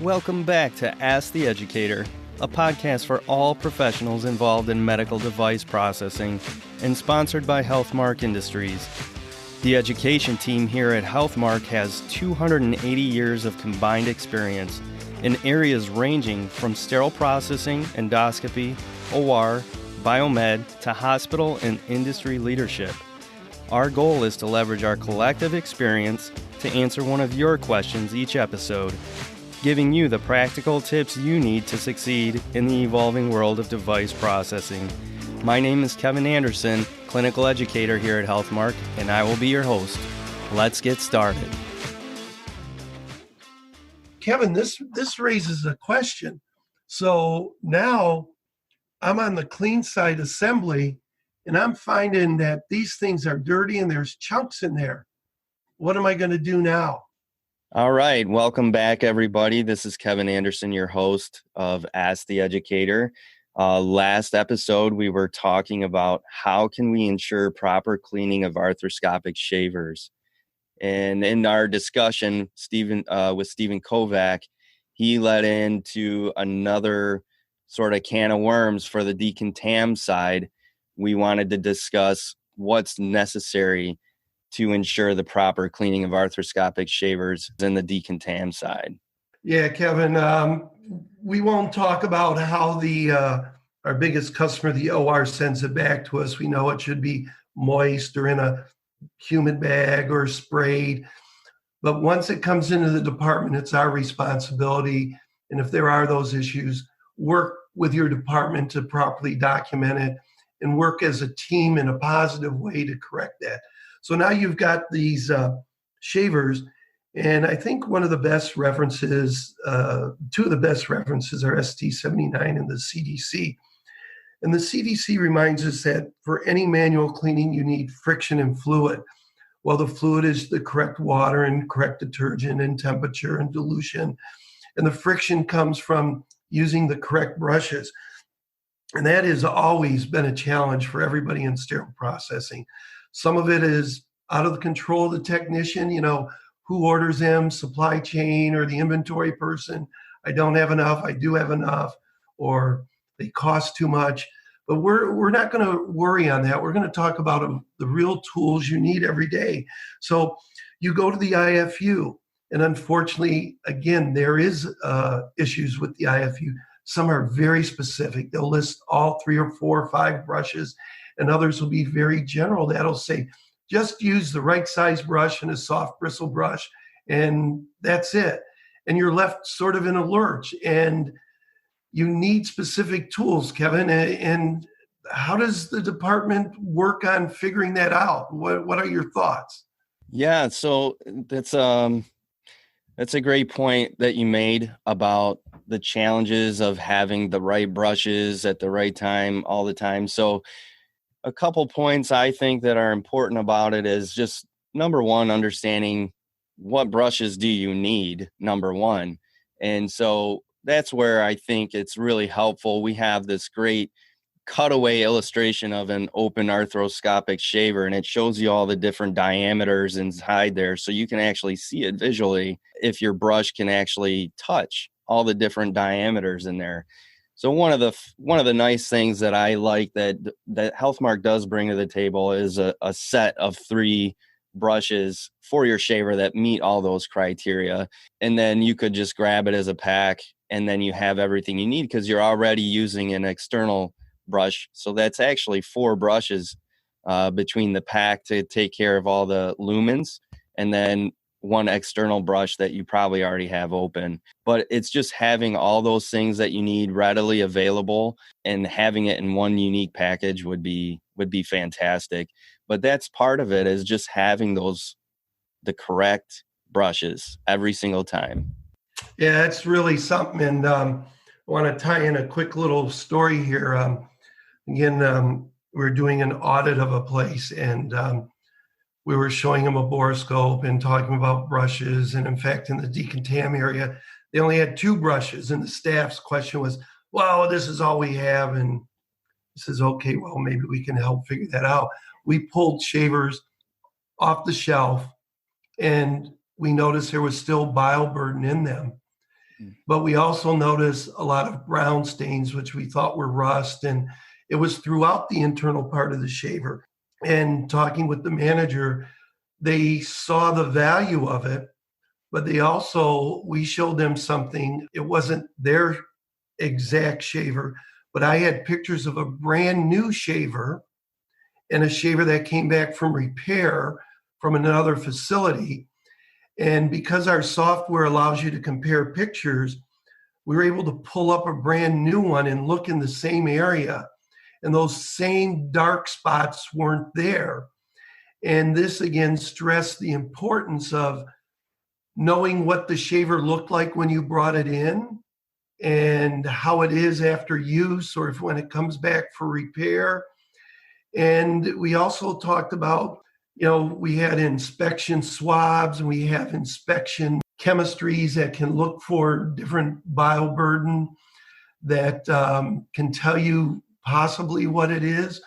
Welcome back to Ask the Educator, a podcast for all professionals involved in medical device processing and sponsored by Healthmark Industries. The education team here at Healthmark has 280 years of combined experience in areas ranging from sterile processing, endoscopy, OR, biomed, to hospital and industry leadership. Our goal is to leverage our collective experience to answer one of your questions each episode, giving you the practical tips you need to succeed in the evolving world of device processing. My name is Kevin Anderson, clinical educator here at Healthmark, and I will be your host. Let's get started. Kevin, this raises a question. So now I'm on the clean side assembly, and I'm finding that these things are dirty and there's chunks in there. What am I going to do now? All right. Welcome back, everybody. This is Kevin Anderson, your host of Ask the Educator. Last episode, we were talking about how can we ensure proper cleaning of arthroscopic shavers. And in our discussion, with Stephen Kovach, he led into another sort of can of worms for the decontam side. We wanted to discuss what's necessary to ensure the proper cleaning of arthroscopic shavers in the decontam side. Yeah, Kevin, we won't talk about how our biggest customer, the OR, sends it back to us. We know it should be moist or in a humid bag or sprayed. But once it comes into the department, it's our responsibility. And if there are those issues, work with your department to properly document it and work as a team in a positive way to correct that. So now you've got these shavers, and I think one of the best references, two of the best references are ST79 and the CDC. And the CDC reminds us that for any manual cleaning, you need friction and fluid. Well, the fluid is the correct water and correct detergent and temperature and dilution. And the friction comes from using the correct brushes. And that has always been a challenge for everybody in sterile processing. Some of it is out of the control of the technician, who orders them, supply chain, or the inventory person. I don't have enough, I do have enough, or they cost too much. But we're not going to worry on that. We're going to talk about the real tools you need every day. So you go to the IFU, and unfortunately, again, there is issues with the IFU. Some are very specific. They'll list all 3 or 4 or 5 brushes, and others will be very general. That'll say, just use the right size brush and a soft bristle brush, and that's it. And you're left sort of in a lurch, and you need specific tools, Kevin. And how does the department work on figuring that out? What are your thoughts? Yeah, so that's a great point that you made about the challenges of having the right brushes at the right time all the time. So a couple points I think that are important about it is just, number one, understanding what brushes do you need, number one. And so that's where I think it's really helpful. We have this great cutaway illustration of an open arthroscopic shaver, and it shows you all the different diameters inside there, so you can actually see it visually if your brush can actually touch all the different diameters in there. So one of the nice things that I like that Healthmark does bring to the table is a set of 3 brushes for your shaver that meet all those criteria. And then you could just grab it as a pack, and then you have everything you need because you're already using an external brush. So that's actually 4 brushes between the pack to take care of all the lumens, and then 1 external brush that you probably already have open. But it's just having all those things that you need readily available, and having it in one unique package would be fantastic. But that's part of it, is just having the correct brushes every single time. Yeah, it's really something. And I want to tie in a quick little story here. Again, we're doing an audit of a place, and we were showing them a borescope and talking about brushes. And in fact, in the decontam area, they only had 2 brushes. And the staff's question was, well, this is all we have. And he says, okay, well, maybe we can help figure that out. We pulled shavers off the shelf, and we noticed there was still bile burden in them. but we also noticed a lot of brown stains, which we thought were rust. And it was throughout the internal part of the shaver. And talking with the manager, they saw the value of it, but we showed them something. It wasn't their exact shaver, but I had pictures of a brand new shaver and a shaver that came back from repair from another facility. And because our software allows you to compare pictures, we were able to pull up a brand new one and look in the same area. And those same dark spots weren't there. And this again stressed the importance of knowing what the shaver looked like when you brought it in and how it is after use or if when it comes back for repair. And we also talked about, we had inspection swabs and we have inspection chemistries that can look for different bioburden that can tell you possibly what it is.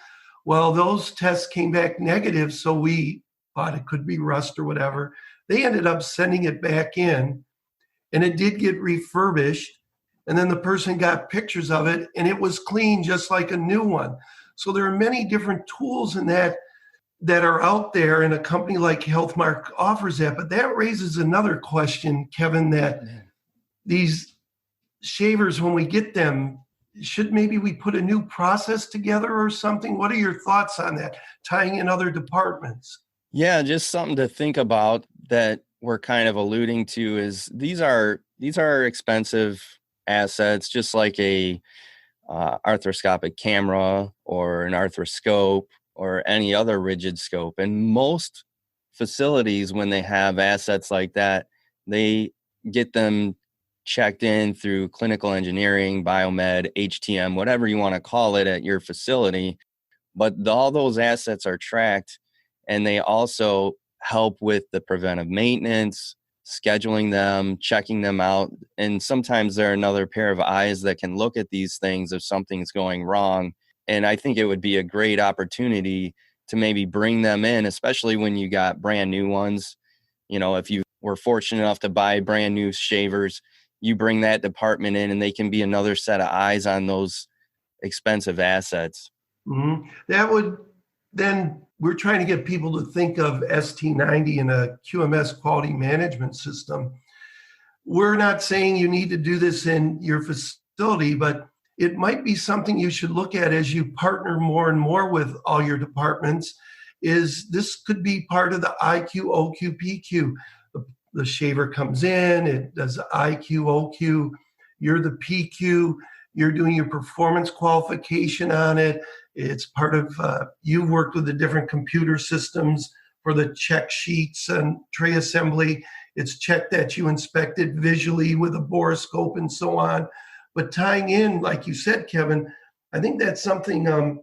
Well, those tests came back negative, so we thought it could be rust or whatever. They ended up sending it back in, and it did get refurbished. And then the person got pictures of it, and it was clean just like a new one. So there are many different tools in that are out there, and a company like Healthmark offers that. But that raises another question, Kevin, that these shavers, when we get them, should maybe we put a new process together or something? What are your thoughts on that, tying in other departments? Yeah, just something to think about that we're kind of alluding to is these are expensive assets, just like a arthroscopic camera or an arthroscope or any other rigid scope. And most facilities, when they have assets like that, they get them checked in through clinical engineering, biomed, HTM, whatever you want to call it at your facility. But all those assets are tracked, and they also help with the preventive maintenance, scheduling them, checking them out. And sometimes they're another pair of eyes that can look at these things if something's going wrong. And I think it would be a great opportunity to maybe bring them in, especially when you got brand new ones. If you were fortunate enough to buy brand new shavers, you bring that department in and they can be another set of eyes on those expensive assets. Mm-hmm. That would then, we're trying to get people to think of ST90 in a QMS quality management system. We're not saying you need to do this in your facility, but it might be something you should look at as you partner more and more with all your departments. Is this could be part of the IQ, OQ, PQ. The shaver comes in, it does IQ, OQ, you're the PQ, you're doing your performance qualification on it. It's part of, you've worked with the different computer systems for the check sheets and tray assembly. It's checked that you inspected visually with a borescope and so on. But tying in, like you said, Kevin, I think that's something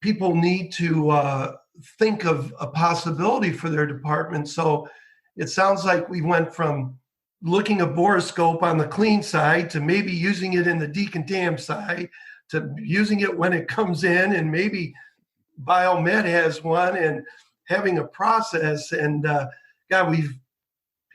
people need to think of a possibility for their department. So it sounds like we went from looking at borescope on the clean side to maybe using it in the decontam side to using it when it comes in, and maybe biomed has one, and having a process. And God, we've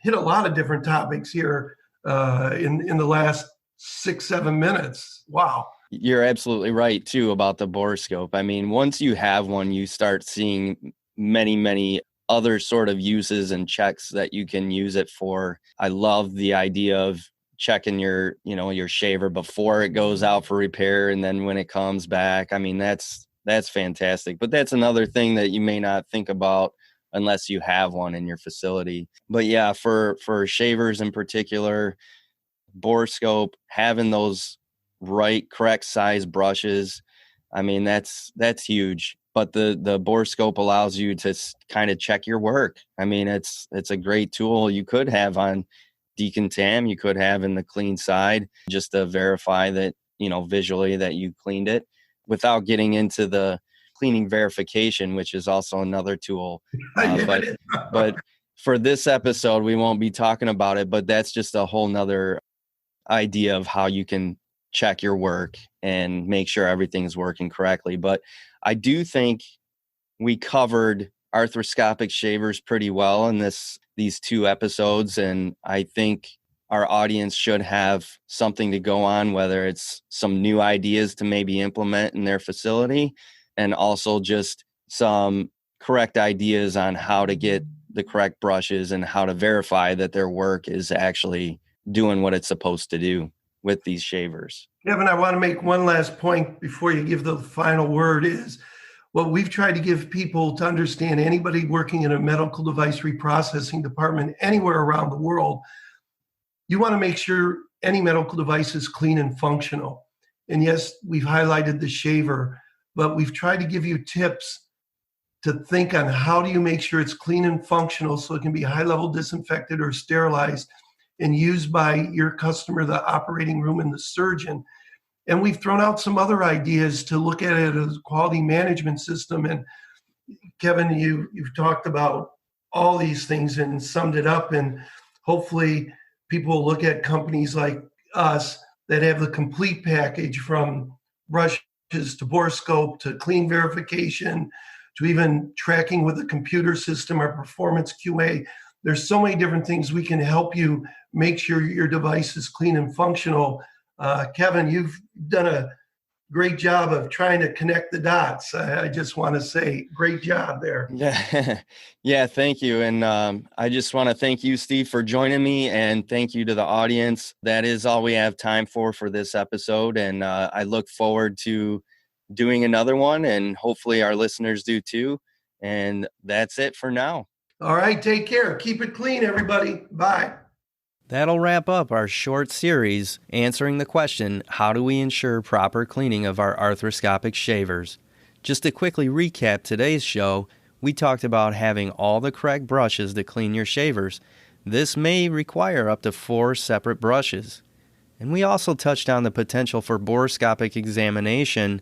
hit a lot of different topics here in the last 6-7 minutes. Wow. You're absolutely right too about the borescope. I mean, once you have one, you start seeing many other sort of uses and checks that you can use it for. I love the idea of checking your shaver before it goes out for repair, and then when it comes back. I mean, that's fantastic. But that's another thing that you may not think about unless you have one in your facility. But yeah, for shavers in particular, borescope, having those correct size brushes, I mean, that's huge. But the borescope allows you to kind of check your work. I mean, it's a great tool you could have on decontam, you could have in the clean side, just to verify that, visually that you cleaned it, without getting into the cleaning verification, which is also another tool. But for this episode, we won't be talking about it, but that's just a whole nother idea of how you can check your work and make sure everything's working correctly. But I do think we covered arthroscopic shavers pretty well in these 2 episodes. And I think our audience should have something to go on, whether it's some new ideas to maybe implement in their facility, and also just some correct ideas on how to get the correct brushes and how to verify that their work is actually doing what it's supposed to do with these shavers. Kevin, I want to make one last point before you give the final word is what we've tried to give people to understand, anybody working in a medical device reprocessing department anywhere around the world, you want to make sure any medical device is clean and functional. And yes, we've highlighted the shaver, but we've tried to give you tips to think on how do you make sure it's clean and functional so it can be high-level disinfected or sterilized and used by your customer, the operating room, and the surgeon. And we've thrown out some other ideas to look at it as a quality management system. And Kevin, you've talked about all these things and summed it up. And hopefully people will look at companies like us that have the complete package, from brushes to borescope to clean verification to even tracking with a computer system or performance QA. There's so many different things we can help you make sure your device is clean and functional. Kevin, you've done a great job of trying to connect the dots. I just want to say great job there. Yeah. Yeah. Thank you. And I just want to thank you, Steve, for joining me, and thank you to the audience. That is all we have time for this episode. And I look forward to doing another one, and hopefully our listeners do too. And that's it for now. All right. Take care. Keep it clean, everybody. Bye. That'll wrap up our short series answering the question, how do we ensure proper cleaning of our arthroscopic shavers? Just to quickly recap today's show, we talked about having all the correct brushes to clean your shavers. This may require up to 4 separate brushes. And we also touched on the potential for borescopic examination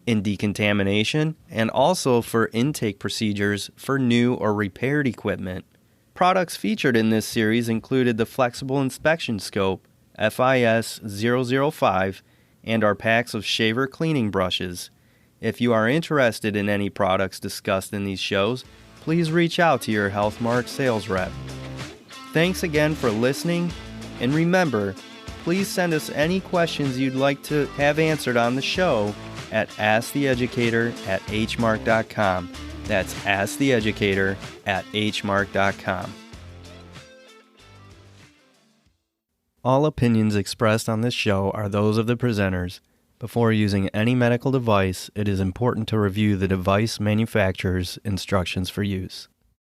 in decontamination, and also for intake procedures for new or repaired equipment. Products featured in this series included the Flexible Inspection Scope, FIS 005, and our packs of shaver cleaning brushes. If you are interested in any products discussed in these shows, please reach out to your Healthmark sales rep. Thanks again for listening, and remember, please send us any questions you'd like to have answered on the show at asktheeducator@hmark.com. That's asktheeducator@hmark.com. All opinions expressed on this show are those of the presenters. Before using any medical device, it is important to review the device manufacturer's instructions for use.